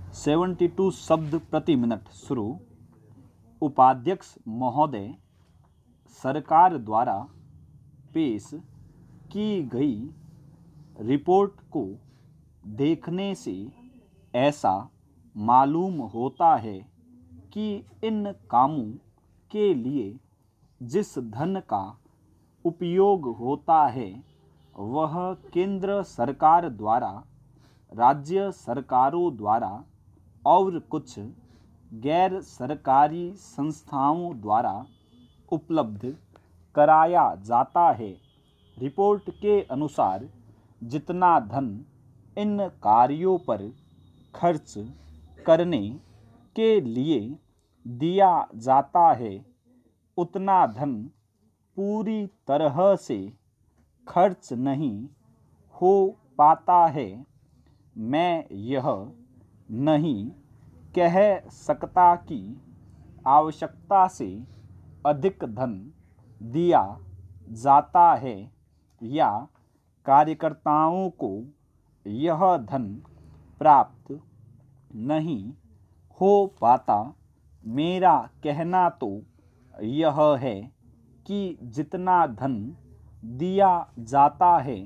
72 शब्द प्रति मिनट शुरू। उपाध्यक्ष महोदय, सरकार द्वारा पेश की गई रिपोर्ट को देखने से ऐसा मालूम होता है कि इन कामों के लिए जिस धन का उपयोग होता है वह केंद्र सरकार द्वारा, राज्य सरकारों द्वारा और कुछ गैर सरकारी संस्थाओं द्वारा उपलब्ध कराया जाता है। रिपोर्ट के अनुसार जितना धन इन कार्यों पर खर्च करने के लिए दिया जाता है उतना धन पूरी तरह से खर्च नहीं हो पाता है। मैं यह नहीं कह सकता कि आवश्यकता से अधिक धन दिया जाता है या कार्यकर्ताओं को यह धन प्राप्त नहीं हो पाता। मेरा कहना तो यह है कि जितना धन दिया जाता है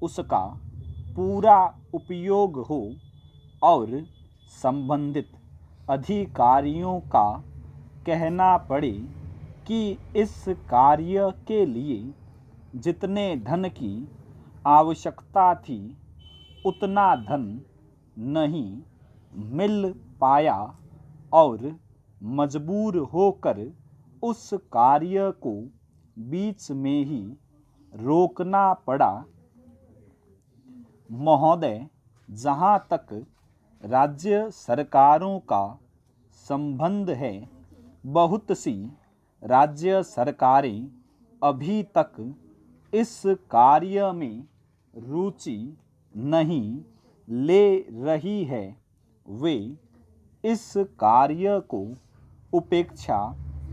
उसका पूरा उपयोग हो और संबंधित अधिकारियों का कहना पड़े कि इस कार्य के लिए जितने धन की आवश्यकता थी उतना धन नहीं मिल पाया और मजबूर होकर उस कार्य को बीच में ही रोकना पड़ा। महोदय, जहाँ तक राज्य सरकारों का संबंध है, बहुत सी राज्य सरकारें अभी तक इस कार्य में रुचि नहीं ले रही है। वे इस कार्य को उपेक्षा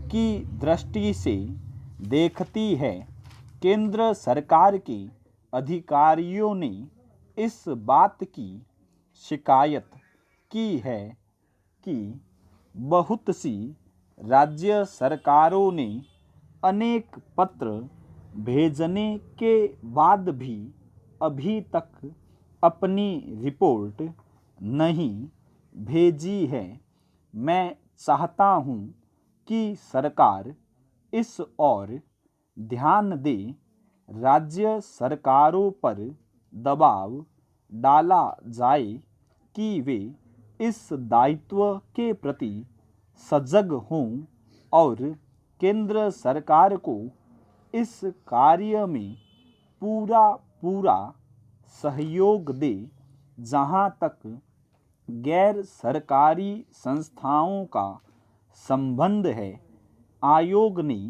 की दृष्टि से देखती है। केंद्र सरकार के अधिकारियों ने इस बात की शिकायत की है कि बहुत सी राज्य सरकारों ने अनेक पत्र भेजने के बाद भी अभी तक अपनी रिपोर्ट नहीं भेजी है। मैं चाहता हूँ कि सरकार इस ओर ध्यान दे। राज्य सरकारों पर दबाव डाला जाए कि वे इस दायित्व के प्रति सजग हों और केंद्र सरकार को इस कार्य में पूरा सहयोग दे। जहाँ तक गैर सरकारी संस्थाओं का संबंध है, आयोग ने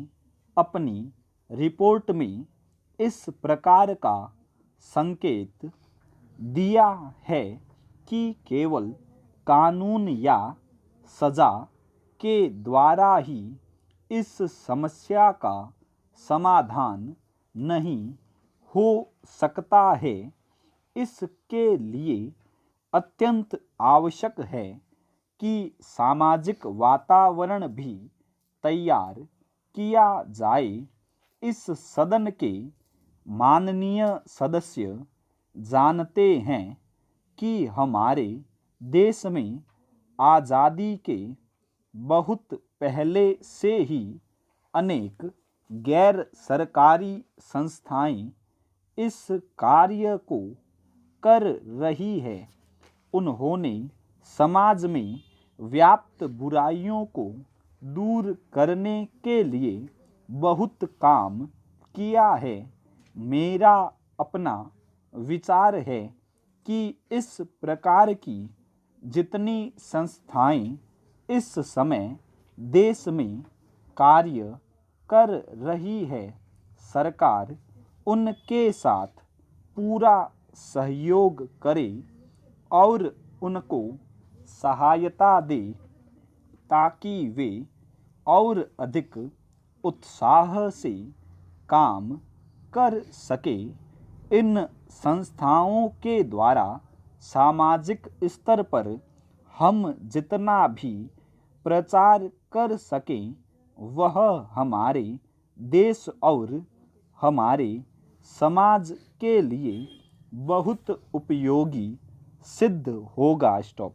अपनी रिपोर्ट में इस प्रकार का संकेत दिया है कि केवल कानून या सजा के द्वारा ही इस समस्या का समाधान नहीं हो सकता है। इसके लिए अत्यंत आवश्यक है कि सामाजिक वातावरण भी तैयार किया जाए। इस सदन के माननीय सदस्य जानते हैं कि हमारे देश में आज़ादी के बहुत पहले से ही अनेक गैर सरकारी संस्थाएं इस कार्य को कर रही है। उन्होंने समाज में व्याप्त बुराइयों को दूर करने के लिए बहुत काम किया है। मेरा अपना विचार है कि इस प्रकार की जितनी संस्थाएं इस समय देश में कार्य कर रही है, सरकार उनके साथ पूरा सहयोग करे और उनको सहायता दे ताकि वे और अधिक उत्साह से काम कर सके। इन संस्थाओं के द्वारा सामाजिक स्तर पर हम जितना भी प्रचार कर सकें वह हमारे देश और हमारे समाज के लिए बहुत उपयोगी सिद्ध होगा। स्टॉप।